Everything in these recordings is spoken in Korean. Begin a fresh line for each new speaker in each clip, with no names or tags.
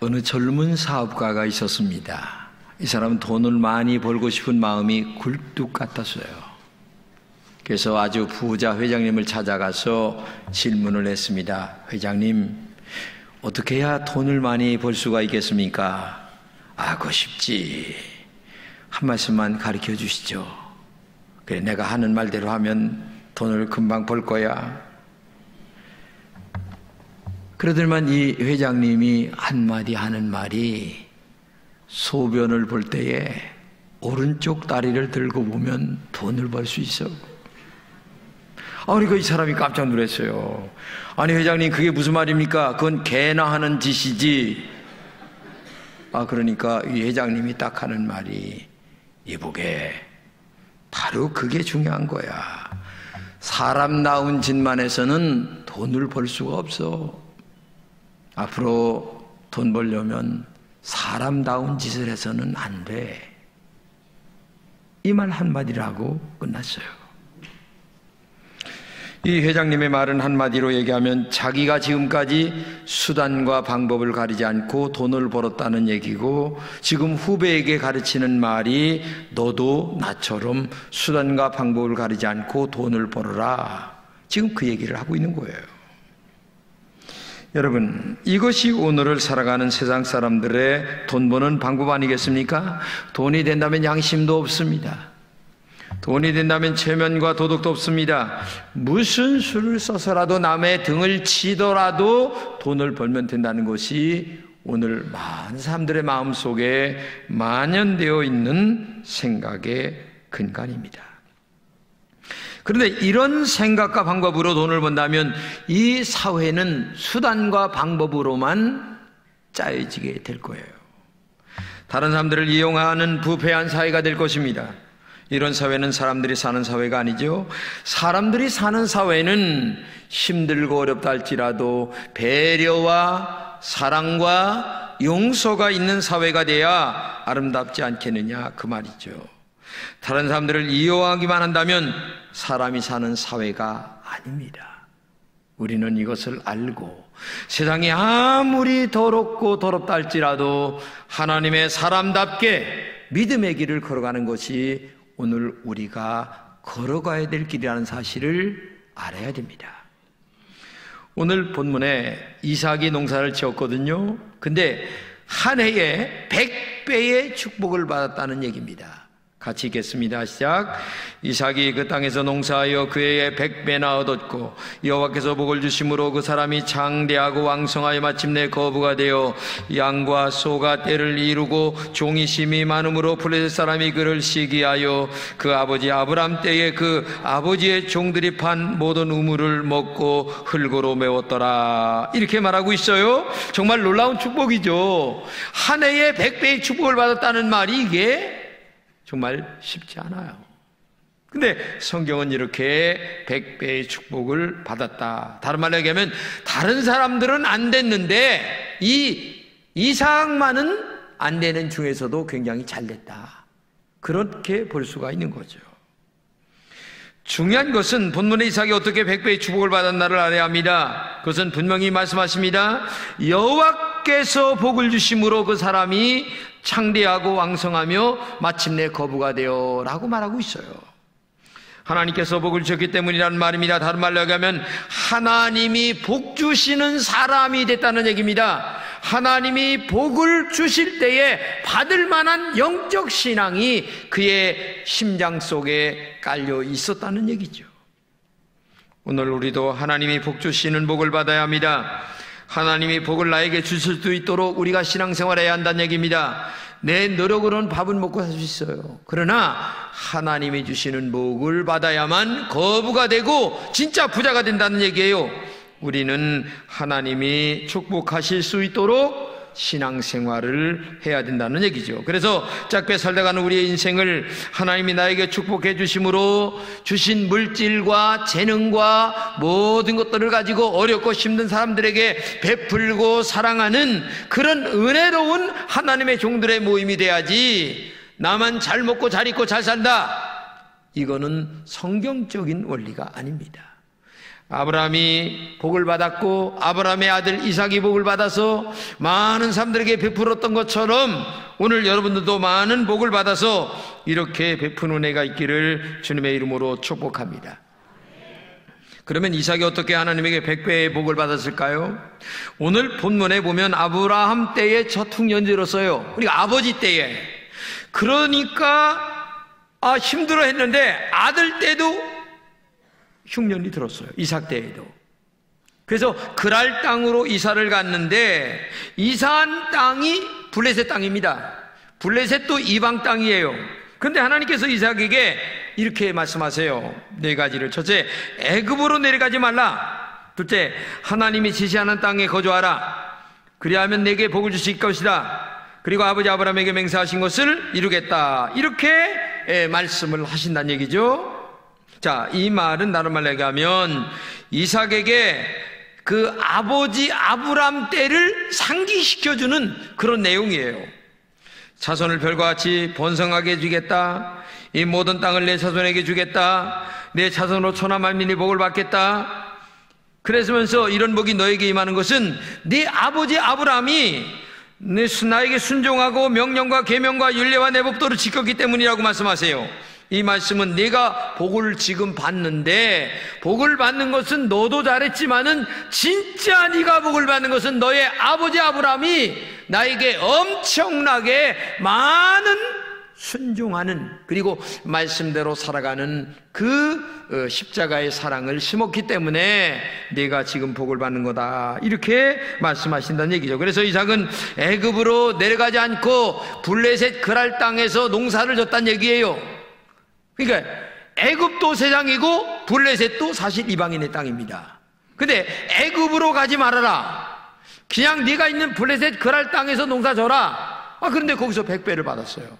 어느 젊은 사업가가 있었습니다. 이 사람은 돈을 많이 벌고 싶은 마음이 굴뚝 같았어요. 그래서 아주 부자 회장님을 찾아가서 질문을 했습니다. 회장님, 어떻게 해야 돈을 많이 벌 수가 있겠습니까? 그거 쉽지. 한 말씀만 가르쳐 주시죠. 그래, 내가 하는 말대로 하면 돈을 금방 벌 거야. 그러더니만 이 회장님이 한마디 하는 말이, 소변을 볼 때에 오른쪽 다리를 들고 보면 돈을 벌 수 있어. 그러니까 이 사람이 깜짝 놀랐어요. 아니 회장님, 그게 무슨 말입니까? 그건 개나 하는 짓이지. 그러니까 이 회장님이 딱 하는 말이, 이보게, 바로 그게 중요한 거야. 사람다운 짓만 해서는 돈을 벌 수가 없어. 앞으로 돈 벌려면 사람다운 짓을 해서는 안 돼. 이 말 한마디라고 끝났어요. 이 회장님의 말은 한마디로 얘기하면 자기가 지금까지 수단과 방법을 가리지 않고 돈을 벌었다는 얘기고, 지금 후배에게 가르치는 말이 너도 나처럼 수단과 방법을 가리지 않고 돈을 벌어라. 지금 그 얘기를 하고 있는 거예요. 여러분, 이것이 오늘을 살아가는 세상 사람들의 돈 버는 방법 아니겠습니까? 돈이 된다면 양심도 없습니다. 돈이 된다면 체면과 도덕도 없습니다. 무슨 수를 써서라도 남의 등을 치더라도 돈을 벌면 된다는 것이 오늘 많은 사람들의 마음속에 만연되어 있는 생각의 근간입니다. 그런데 이런 생각과 방법으로 돈을 번다면 이 사회는 수단과 방법으로만 짜여지게 될 거예요. 다른 사람들을 이용하는 부패한 사회가 될 것입니다. 이런 사회는 사람들이 사는 사회가 아니죠. 사람들이 사는 사회는 힘들고 어렵다 할지라도 배려와 사랑과 용서가 있는 사회가 돼야 아름답지 않겠느냐, 그 말이죠. 다른 사람들을 이용하기만 한다면 사람이 사는 사회가 아닙니다. 우리는 이것을 알고 세상이 아무리 더럽고 더럽다 할지라도 하나님의 사람답게 믿음의 길을 걸어가는 것이 오늘 우리가 걸어가야 될 길이라는 사실을 알아야 됩니다. 오늘 본문에 이삭이 농사를 지었거든요. 근데 한 해에 100배의 축복을 받았다는 얘기입니다. 같이 읽겠습니다. 시작. 이삭이 그 땅에서 농사하여 그 해에 100배나 얻었고 여호와께서 복을 주심으로 그 사람이 장대하고 왕성하여 마침내 거부가 되어 양과 소가 떼를 이루고 종이 심이 많음으로 블레셋 사람이 그를 시기하여 그 아버지 아브람 때에 그 아버지의 종들이 판 모든 우물을 먹고 흙으로 메웠더라. 이렇게 말하고 있어요. 정말 놀라운 축복이죠. 한 해에 100배의 축복을 받았다는 말이 이게 정말 쉽지 않아요. 근데 성경은 이렇게 100배의 축복을 받았다. 다른 말로 얘기하면 다른 사람들은 안 됐는데 이 이삭만은 안 되는 중에서도 굉장히 잘 됐다. 그렇게 볼 수가 있는 거죠. 중요한 것은 본문의 이삭이 어떻게 100배의 축복을 받았나를 알아야 합니다. 그것은 분명히 말씀하십니다. 여호와께서 복을 주심으로 그 사람이 창대하고 왕성하며 마침내 거부가 되어 라고 말하고 있어요. 하나님께서 복을 주셨기 때문이라는 말입니다. 다른 말로 얘기하면 하나님이 복 주시는 사람이 됐다는 얘기입니다. 하나님이 복을 주실 때에 받을 만한 영적 신앙이 그의 심장 속에 깔려 있었다는 얘기죠. 오늘 우리도 하나님이 복 주시는 복을 받아야 합니다. 하나님이 복을 나에게 주실 수 있도록 우리가 신앙생활해야 한다는 얘기입니다. 내 노력으로는 밥은 먹고 살 수 있어요. 그러나 하나님이 주시는 복을 받아야만 거부가 되고 진짜 부자가 된다는 얘기예요. 우리는 하나님이 축복하실 수 있도록 신앙생활을 해야 된다는 얘기죠. 그래서 짧게 살다가는 우리의 인생을 하나님이 나에게 축복해 주심으로 주신 물질과 재능과 모든 것들을 가지고 어렵고 힘든 사람들에게 베풀고 사랑하는 그런 은혜로운 하나님의 종들의 모임이 돼야지, 나만 잘 먹고 잘 입고 잘 산다, 이거는 성경적인 원리가 아닙니다. 아브라함이 복을 받았고 아브라함의 아들 이삭이 복을 받아서 많은 사람들에게 베풀었던 것처럼 오늘 여러분들도 많은 복을 받아서 이렇게 베푸는 은혜가 있기를 주님의 이름으로 축복합니다. 그러면 이삭이 어떻게 하나님에게 100배의 복을 받았을까요? 오늘 본문에 보면 아브라함 때에 첫 흉년지로서요, 우리 아버지 때에, 그러니까 힘들어 했는데 아들 때도 흉년이 들었어요. 이삭 때에도. 그래서 그랄 땅으로 이사를 갔는데 이사한 땅이 블레셋 땅입니다. 블레셋도 이방 땅이에요. 그런데 하나님께서 이삭에게 이렇게 말씀하세요. 네 가지를. 첫째, 애굽으로 내려가지 말라. 둘째, 하나님이 지시하는 땅에 거주하라. 그리하면 내게 복을 주실 것이다. 그리고 아버지 아브라함에게 맹세하신 것을 이루겠다. 이렇게 말씀을 하신다는 얘기죠. 자, 이 말은 다른 말로 얘기하면 이삭에게 그 아버지 아브람 때를 상기시켜주는 그런 내용이에요. 자손을 별과 같이 번성하게 해주겠다. 이 모든 땅을 내 자손에게 주겠다. 내 자손으로 천하 만민이 복을 받겠다. 그래서면서 이런 복이 너에게 임하는 것은 네 아버지 아브람이 나에게 순종하고 명령과 계명과 율례와 내 법도를 지켰기 때문이라고 말씀하세요. 이 말씀은 네가 복을 지금 받는데, 복을 받는 것은 너도 잘했지만은 진짜 네가 복을 받는 것은 너의 아버지 아브라함이 나에게 엄청나게 많은 순종하는, 그리고 말씀대로 살아가는 그 십자가의 사랑을 심었기 때문에 네가 지금 복을 받는 거다. 이렇게 말씀하신다는 얘기죠. 그래서 이삭은 애굽으로 내려가지 않고 블레셋 그랄 땅에서 농사를 졌다는 얘기예요. 그러니까 애굽도 세상이고 블레셋도 사실 이방인의 땅입니다. 근데 애굽으로 가지 말아라. 그냥 네가 있는 블레셋 그랄 땅에서 농사 져라. 그런데 거기서 100배를 받았어요.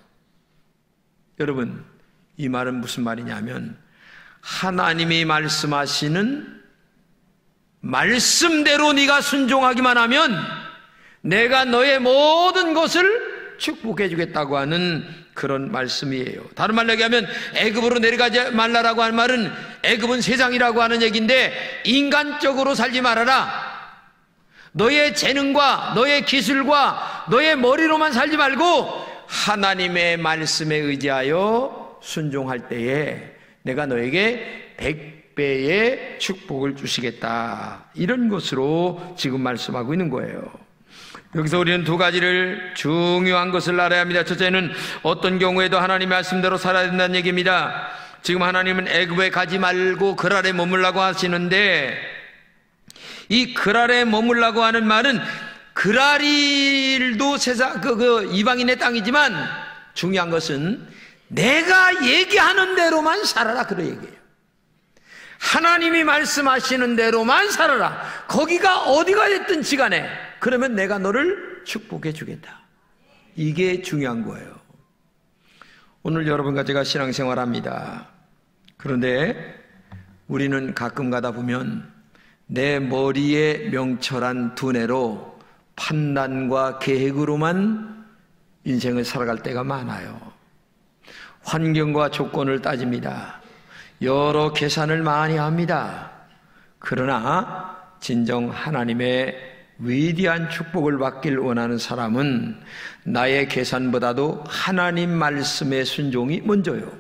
여러분, 이 말은 무슨 말이냐면 하나님이 말씀하시는 말씀대로 네가 순종하기만 하면 내가 너의 모든 것을 축복해 주겠다고 하는 그런 말씀이에요. 다른 말로 얘기하면 애굽으로 내려가지 말라라고 하는 말은 애굽은 세상이라고 하는 얘기인데 인간적으로 살지 말아라. 너의 재능과 너의 기술과 너의 머리로만 살지 말고 하나님의 말씀에 의지하여 순종할 때에 내가 너에게 100배의 축복을 주시겠다. 이런 것으로 지금 말씀하고 있는 거예요. 여기서 우리는 두 가지를 중요한 것을 알아야 합니다. 첫째는 어떤 경우에도 하나님 말씀대로 살아야 된다는 얘기입니다. 지금 하나님은 애굽에 가지 말고 그랄에 머물라고 하시는데 이 그랄에 머물라고 하는 말은 그랄일도 세상 이방인의 땅이지만 중요한 것은 내가 얘기하는 대로만 살아라, 그런 얘기예요. 하나님이 말씀하시는 대로만 살아라. 거기가 어디가 됐든지 간에 그러면 내가 너를 축복해 주겠다. 이게 중요한 거예요. 오늘 여러분과 제가 신앙생활합니다. 그런데 우리는 가끔 가다 보면 내 머리에 명철한 두뇌로 판단과 계획으로만 인생을 살아갈 때가 많아요. 환경과 조건을 따집니다. 여러 계산을 많이 합니다. 그러나 진정 하나님의 위대한 축복을 받길 원하는 사람은 나의 계산보다도 하나님 말씀의 순종이 먼저요.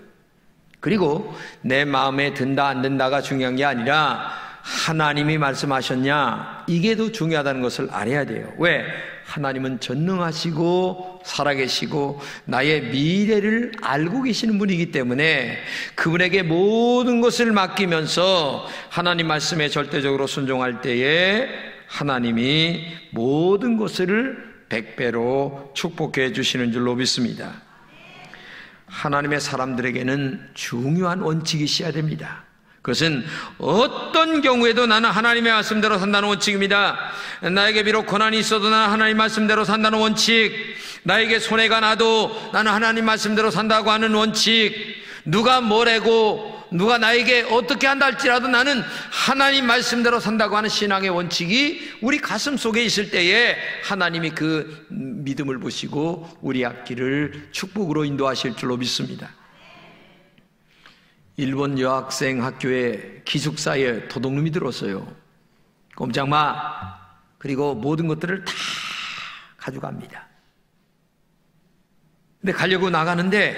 그리고 내 마음에 든다 안 든다가 중요한 게 아니라 하나님이 말씀하셨냐, 이게 더 중요하다는 것을 알아야 돼요. 왜? 하나님은 전능하시고 살아계시고 나의 미래를 알고 계시는 분이기 때문에 그분에게 모든 것을 맡기면서 하나님 말씀에 절대적으로 순종할 때에 하나님이 모든 것을 100배로 축복해 주시는 줄로 믿습니다. 하나님의 사람들에게는 중요한 원칙이 있어야 됩니다. 그것은 어떤 경우에도 나는 하나님의 말씀대로 산다는 원칙입니다. 나에게 비록 고난이 있어도 나는 하나님 말씀대로 산다는 원칙, 나에게 손해가 나도 나는 하나님 말씀대로 산다고 하는 원칙, 누가 뭐래고 누가 나에게 어떻게 한다 할지라도 나는 하나님 말씀대로 산다고 하는 신앙의 원칙이 우리 가슴 속에 있을 때에 하나님이 그 믿음을 보시고 우리 앞길을 축복으로 인도하실 줄로 믿습니다. 일본 여학생 학교에 기숙사에 도둑놈이 들어왔어요. 꼼짝마. 그리고 모든 것들을 다 가져갑니다. 근데 가려고 나가는데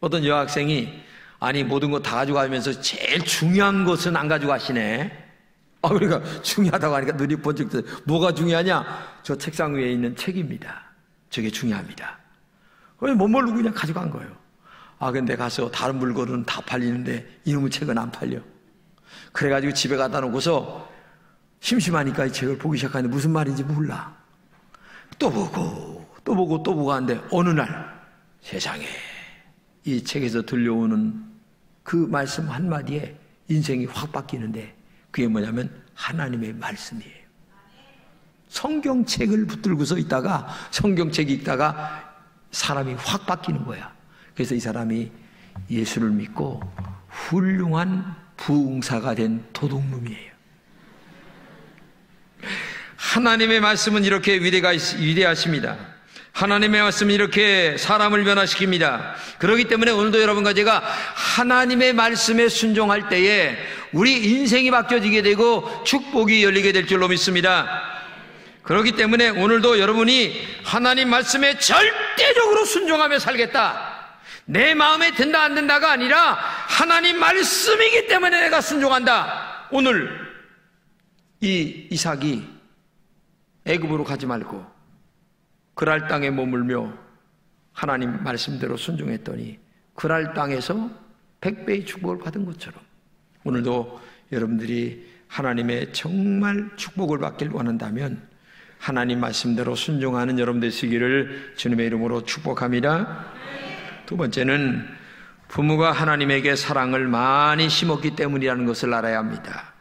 어떤 여학생이 아니 모든 거 다 가져가면서 제일 중요한 것은 안 가져가시네. 그러니까 중요하다고 하니까 눈이 번쩍 뜨요. 뭐가 중요하냐? 저 책상 위에 있는 책입니다. 저게 중요합니다. 못 모르고 그냥 가져간 거예요. 근데 가서 다른 물건은 다 팔리는데 이놈의 책은 안 팔려. 그래가지고 집에 갖다 놓고서 심심하니까 이 책을 보기 시작하는데 무슨 말인지 몰라. 또 보고 하는데 어느 날 세상에 이 책에서 들려오는 그 말씀 한마디에 인생이 확 바뀌는데 그게 뭐냐면 하나님의 말씀이에요. 성경책을 붙들고서 있다가 성경책 읽다가 사람이 확 바뀌는 거야. 그래서 이 사람이 예수를 믿고 훌륭한 부흥사가 된 도둑놈이에요. 하나님의 말씀은 이렇게 위대하십니다. 하나님의 말씀은 이렇게 사람을 변화시킵니다. 그렇기 때문에 오늘도 여러분과 제가 하나님의 말씀에 순종할 때에 우리 인생이 바뀌어지게 되고 축복이 열리게 될 줄로 믿습니다. 그렇기 때문에 오늘도 여러분이 하나님 말씀에 절대적으로 순종하며 살겠다. 내 마음에 든다 안 든다가 아니라 하나님 말씀이기 때문에 내가 순종한다. 오늘 이 이삭이 애굽으로 가지 말고 그랄 땅에 머물며 하나님 말씀대로 순종했더니 그랄 땅에서 100배의 축복을 받은 것처럼 오늘도 여러분들이 하나님의 정말 축복을 받길 원한다면 하나님 말씀대로 순종하는 여러분들 되시기를 주님의 이름으로 축복합니다. 두 번째는 부모가 하나님에게 사랑을 많이 심었기 때문이라는 것을 알아야 합니다.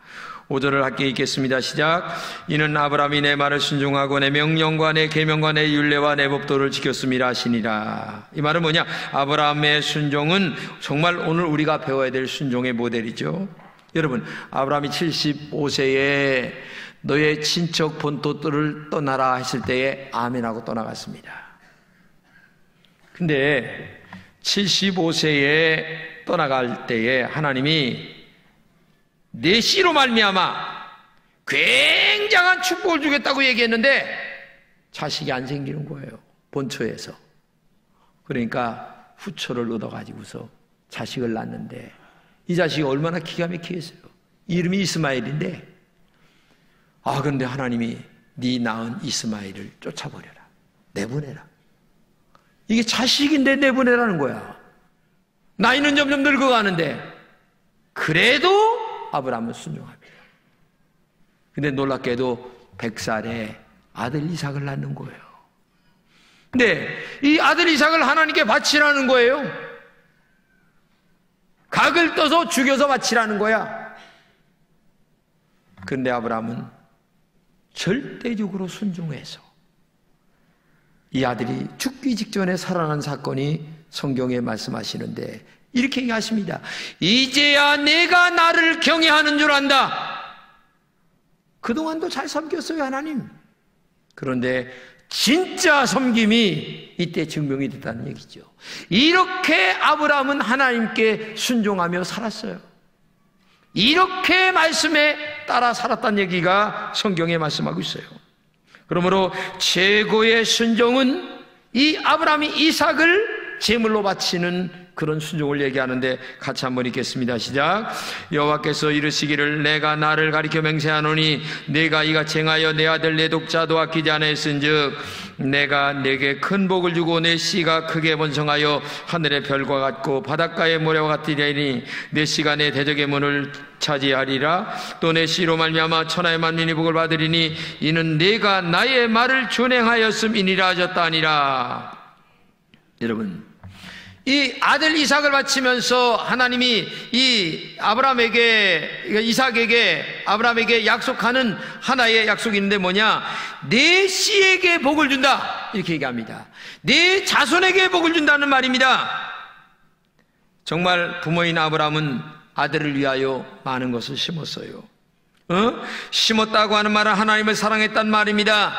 5절을 함께 읽겠습니다. 시작. 이는 아브라함이 내 말을 순종하고 내 명령과 내 계명과 내 율례와 내 법도를 지켰음이라 하시니라. 이 말은 뭐냐? 아브라함의 순종은 정말 오늘 우리가 배워야 될 순종의 모델이죠. 여러분, 아브라함이 75세에 너의 친척 본토들을 떠나라 했을 때에 아멘하고 떠나갔습니다. 근데 75세에 떠나갈 때에 하나님이 내 씨로 말미암아 굉장한 축복을 주겠다고 얘기했는데 자식이 안 생기는 거예요. 본처에서. 그러니까 후처를 얻어가지고서 자식을 낳는데 이 자식이 얼마나 기가 막히겠어요. 이름이 이스마엘인데 그런데 하나님이 네 낳은 이스마엘을 쫓아버려라. 내보내라. 이게 자식인데 내보내라는 거야. 나이는 점점 늙어가는데 그래도 아브라함은 순종합니다. 근데 놀랍게도 100살에 아들 이삭을 낳는 거예요. 근데 이 아들 이삭을 하나님께 바치라는 거예요. 각을 떠서 죽여서 바치라는 거야. 그런데 아브라함은 절대적으로 순종해서 이 아들이 죽기 직전에 살아난 사건이 성경에 말씀하시는데 이렇게 얘기하십니다. 이제야 내가 나를 경외하는 줄 안다. 그동안도 잘 섬겼어요, 하나님. 그런데 진짜 섬김이 이때 증명이 됐다는 얘기죠. 이렇게 아브라함은 하나님께 순종하며 살았어요. 이렇게 말씀에 따라 살았다는 얘기가 성경에 말씀하고 있어요. 그러므로 최고의 순종은 이 아브라함이 이삭을 제물로 바치는 그런 순종을 얘기하는데 같이 한번 읽겠습니다. 시작. 여호와께서 이르시기를 내가 나를 가리켜 맹세하노니 내가 이같이 행하여 내 아들 내 독자도 아끼지 아니하였은즉 내가 내게 큰 복을 주고 내 씨가 크게 번성하여 하늘의 별과 같고 바닷가의 모래와 같으리니 내 씨가 내 대적의 문을 차지하리라. 또 내 씨로 말미암아 천하의 만민이 복을 받으리니 이는 내가 나의 말을 준행하였음이니라 하셨다 하니라. 여러분, 이 아들 이삭을 바치면서 하나님이 이 이삭에게 아브라함에게 약속하는 하나의 약속이 있는데 뭐냐? 내 씨에게 복을 준다 이렇게 얘기합니다. 내 자손에게 복을 준다는 말입니다. 정말 부모인 아브라함은 아들을 위하여 많은 것을 심었어요. 심었다고 하는 말은 하나님을 사랑했단 말입니다.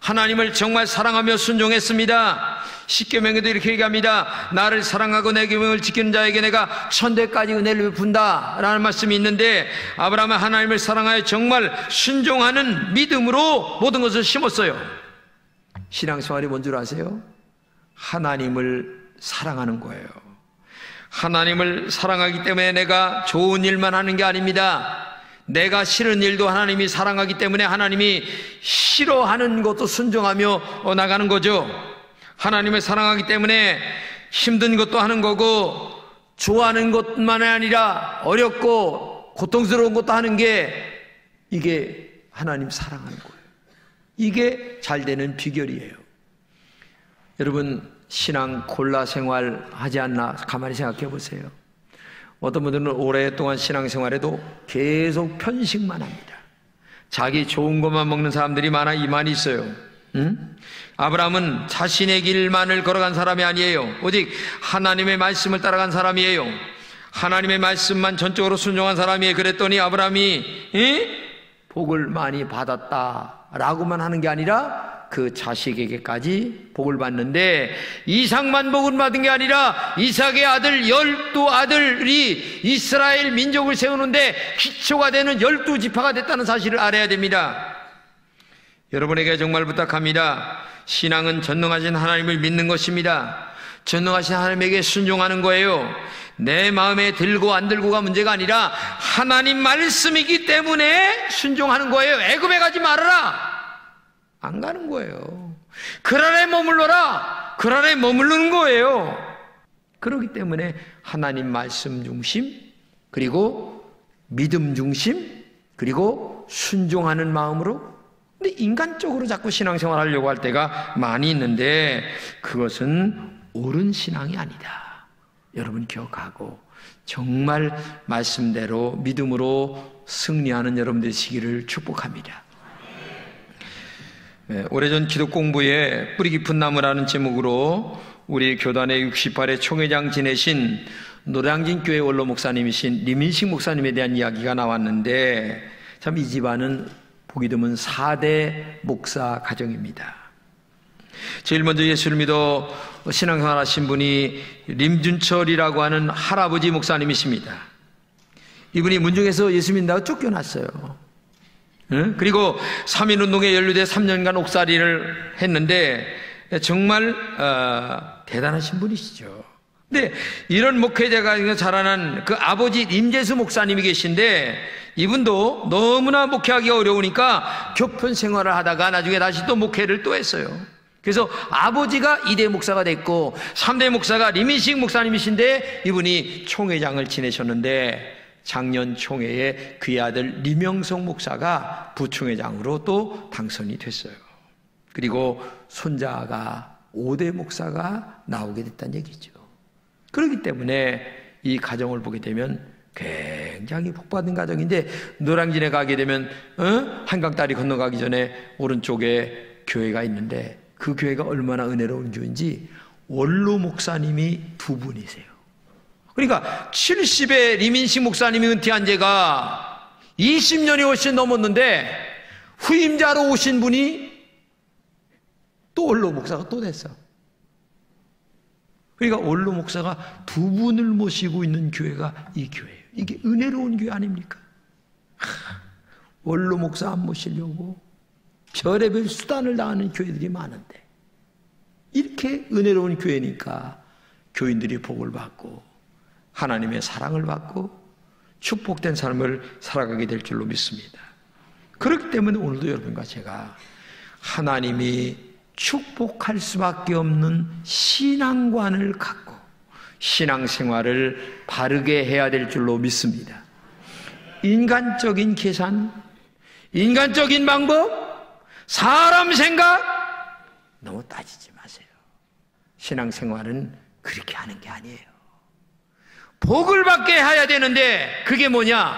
하나님을 정말 사랑하며 순종했습니다. 십계명에도 이렇게 얘기합니다. 나를 사랑하고 내 계명을 지키는 자에게 내가 천대까지 은혜를 베푼다 라는 말씀이 있는데, 아브라함은 하나님을 사랑하여 정말 순종하는 믿음으로 모든 것을 심었어요. 신앙생활이 뭔 줄 아세요? 하나님을 사랑하는 거예요. 하나님을 사랑하기 때문에 내가 좋은 일만 하는 게 아닙니다. 내가 싫은 일도 하나님이 사랑하기 때문에 하나님이 싫어하는 것도 순종하며 나가는 거죠. 하나님을 사랑하기 때문에 힘든 것도 하는 거고, 좋아하는 것만이 아니라 어렵고 고통스러운 것도 하는 게, 이게 하나님 사랑하는 거예요. 이게 잘 되는 비결이에요. 여러분, 신앙 콜라 생활 하지 않나 가만히 생각해 보세요. 어떤 분들은 오랫동안 신앙생활에도 계속 편식만 합니다. 자기 좋은 것만 먹는 사람들이 많아 이만이 있어요. 아브라함은 자신의 길만을 걸어간 사람이 아니에요. 오직 하나님의 말씀을 따라간 사람이에요. 하나님의 말씀만 전적으로 순종한 사람이에요. 그랬더니 아브라함이 복을 많이 받았다라고만 하는 게 아니라 그 자식에게까지 복을 받는데, 이삭만 복을 받은 게 아니라 이삭의 아들 12아들이 이스라엘 민족을 세우는데 기초가 되는 12지파가 됐다는 사실을 알아야 됩니다. 여러분에게 정말 부탁합니다. 신앙은 전능하신 하나님을 믿는 것입니다. 전능하신 하나님에게 순종하는 거예요. 내 마음에 들고 안 들고가 문제가 아니라 하나님 말씀이기 때문에 순종하는 거예요. 애굽에 가지 말아라, 안 가는 거예요. 그랄에 머물러라, 그랄에 머무르는 거예요. 그렇기 때문에 하나님 말씀 중심, 그리고 믿음 중심, 그리고 순종하는 마음으로. 근데 인간적으로 자꾸 신앙생활 하려고 할 때가 많이 있는데, 그것은 옳은 신앙이 아니다. 여러분 기억하고 정말 말씀대로 믿음으로 승리하는 여러분 되시기를 축복합니다. 오래전 기독 공부에 뿌리 깊은 나무라는 제목으로 우리 교단의 68회 총회장 지내신 노량진 교회 원로 목사님이신 리민식 목사님에 대한 이야기가 나왔는데, 참 이 집안은 보기 드문 4대 목사 가정입니다. 제일 먼저 예수를 믿어 신앙생활 하신 분이 림준철이라고 하는 할아버지 목사님이십니다. 이분이 문중에서 예수 믿는다고 쫓겨났어요. 그리고 3.1운동에 연루돼 3년간 옥살이를 했는데 정말 대단하신 분이시죠. 근데 이런 목회자가 자라난 그 아버지 임재수 목사님이 계신데, 이분도 너무나 목회하기가 어려우니까 교편 생활을 하다가 나중에 다시 또 목회를 또 했어요. 그래서 아버지가 2대 목사가 됐고 3대 목사가 리민식 목사님이신데, 이분이 총회장을 지내셨는데 작년 총회에 그의 아들 리명성 목사가 부총회장으로 또 당선이 됐어요. 그리고 손자가 5대 목사가 나오게 됐다는 얘기죠. 그렇기 때문에 이 가정을 보게 되면 굉장히 복받은 가정인데, 노량진에 가게 되면 한강다리 건너가기 전에 오른쪽에 교회가 있는데, 그 교회가 얼마나 은혜로운 교회인지 원로 목사님이 2분이세요. 그러니까 70에 리민식 목사님이 은퇴한 지가 20년이 훨씬 넘었는데, 후임자로 오신 분이 또 원로 목사가 또 됐어. 그러니까 원로 목사가 2분을 모시고 있는 교회가 이 교회예요. 이게 은혜로운 교회 아닙니까? 원로 목사 안 모시려고 별의별 수단을 당하는 교회들이 많은데, 이렇게 은혜로운 교회니까 교인들이 복을 받고 하나님의 사랑을 받고 축복된 삶을 살아가게 될 줄로 믿습니다. 그렇기 때문에 오늘도 여러분과 제가 하나님이 축복할 수밖에 없는 신앙관을 갖고 신앙생활을 바르게 해야 될 줄로 믿습니다. 인간적인 계산, 인간적인 방법, 사람 생각 너무 따지지 마세요. 신앙생활은 그렇게 하는 게 아니에요. 복을 받게 해야 되는데, 그게 뭐냐?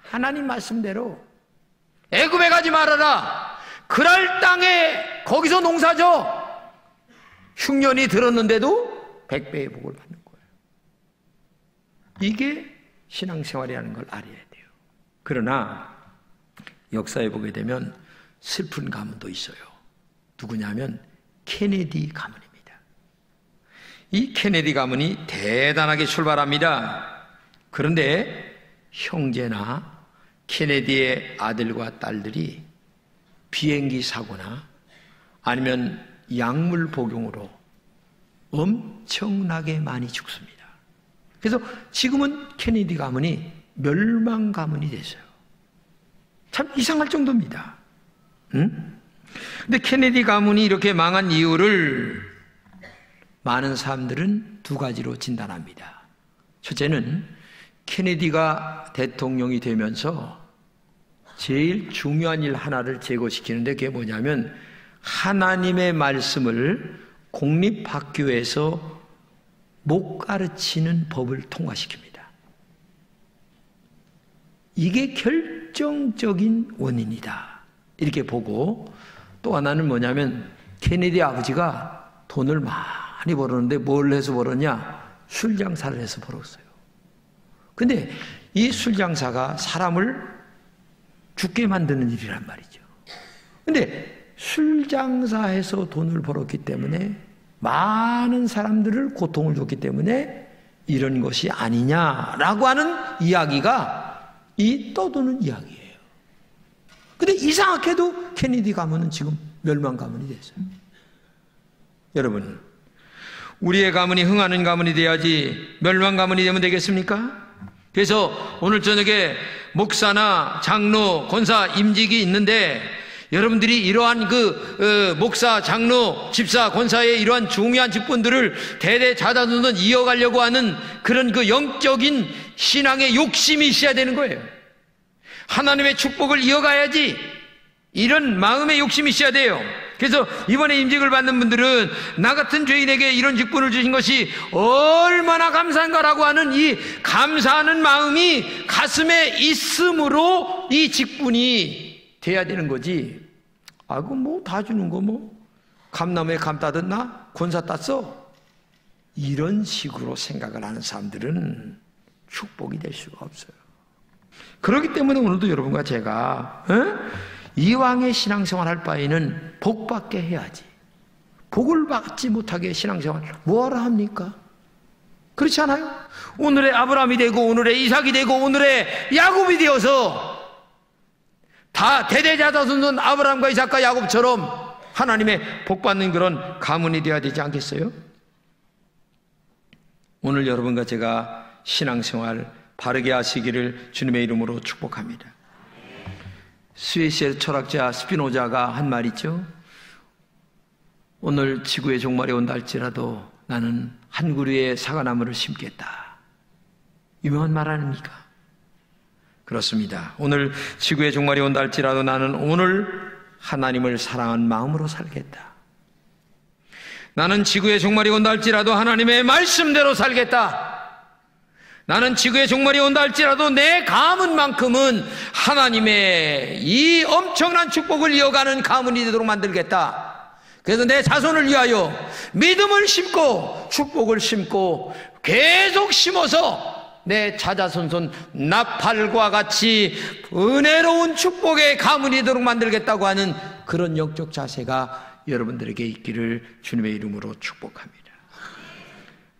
하나님 말씀대로 애굽에 가지 말아라, 그랄 땅에 거기서 농사져. 흉년이 들었는데도 100배의 복을 받는 거예요. 이게 신앙생활이라는 걸 알아야 돼요. 그러나 역사에 보게 되면 슬픈 가문도 있어요. 누구냐면 케네디 가문입니다. 이 케네디 가문이 대단하게 출발합니다. 그런데 형제나 케네디의 아들과 딸들이 비행기 사고나 아니면 약물 복용으로 엄청나게 많이 죽습니다. 그래서 지금은 케네디 가문이 멸망 가문이 됐어요. 참 이상할 정도입니다. 근데 케네디 가문이 이렇게 망한 이유를 많은 사람들은 두 가지로 진단합니다. 첫째는 케네디가 대통령이 되면서 제일 중요한 일 하나를 제거시키는데 그게 뭐냐면 하나님의 말씀을 공립학교에서 못 가르치는 법을 통과시킵니다. 이게 결정적인 원인이다. 이렇게 보고 또 하나는 뭐냐면 케네디 아버지가 돈을 많이 벌었는데 뭘 해서 벌었냐? 술 장사를 해서 벌었어요. 근데 이 술 장사가 사람을 죽게 만드는 일이란 말이죠. 근데 술 장사해서 돈을 벌었기 때문에 많은 사람들을 고통을 줬기 때문에 이런 것이 아니냐라고 하는 이야기가 이 떠도는 이야기예요. 근데 이상하게도 케네디 가문은 지금 멸망 가문이 됐어요. 여러분, 우리의 가문이 흥하는 가문이 돼야지 멸망 가문이 되면 되겠습니까? 그래서 오늘 저녁에 목사나 장로, 권사 임직이 있는데 여러분들이 이러한 목사, 장로, 집사, 권사의 이러한 중요한 직분들을 대대자단으로 이어가려고 하는 그런 영적인 신앙의 욕심이 있어야 되는 거예요. 하나님의 축복을 이어가야지 이런 마음의 욕심이 있어야 돼요. 그래서 이번에 임직을 받는 분들은 나 같은 죄인에게 이런 직분을 주신 것이 얼마나 감사한가라고 하는 이 감사하는 마음이 가슴에 있음으로 이 직분이 돼야 되는 거지. 다 주는 거 감나무에 감 따졌나? 권사 땄어? 이런 식으로 생각을 하는 사람들은 축복이 될 수가 없어요. 그렇기 때문에 오늘도 여러분과 제가 이왕의 신앙생활 할 바에는 복 받게 해야지. 복을 받지 못하게 신앙생활 뭐하러 합니까? 그렇지 않아요? 오늘의 아브라함이 되고 오늘의 이삭이 되고 오늘의 야곱이 되어서 다 대대자손은 아브라함과 이삭과 야곱처럼 하나님의 복받는 그런 가문이 되어야 되지 않겠어요? 오늘 여러분과 제가 신앙생활 바르게 하시기를 주님의 이름으로 축복합니다. 스위스의 철학자 스피노자가 한 말 있죠. 오늘 지구의 종말이 온다 할지라도 나는 한 그루의 사과나무를 심겠다. 유명한 말 아닙니까? 그렇습니다. 오늘 지구의 종말이 온다 할지라도 나는 오늘 하나님을 사랑하는 마음으로 살겠다. 나는 지구의 종말이 온다 할지라도 하나님의 말씀대로 살겠다. 나는 지구의 종말이 온다 할지라도 내 가문만큼은 하나님의 이 엄청난 축복을 이어가는 가문이 되도록 만들겠다. 그래서 내 자손을 위하여 믿음을 심고 축복을 심고 계속 심어서 내 자자손손 나팔과 같이 은혜로운 축복의 가문이 되도록 만들겠다고 하는 그런 영적 자세가 여러분들에게 있기를 주님의 이름으로 축복합니다.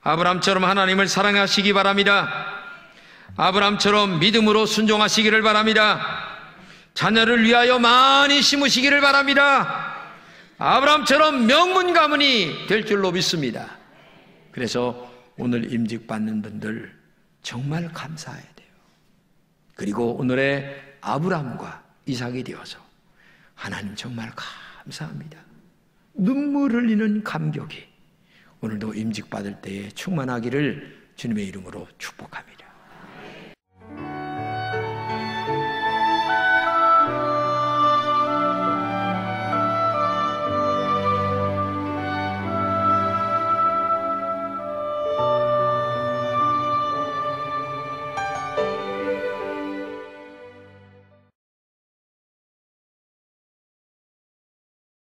아브라함처럼 하나님을 사랑하시기 바랍니다. 아브라함처럼 믿음으로 순종하시기를 바랍니다. 자녀를 위하여 많이 심으시기를 바랍니다. 아브라함처럼 명문 가문이 될 줄로 믿습니다. 그래서 오늘 임직받는 분들 정말 감사해야 돼요. 그리고 오늘의 아브라함과 이삭이 되어서 하나님 정말 감사합니다. 눈물 흘리는 감격이 오늘도 임직받을 때에 충만하기를 주님의 이름으로 축복합니다.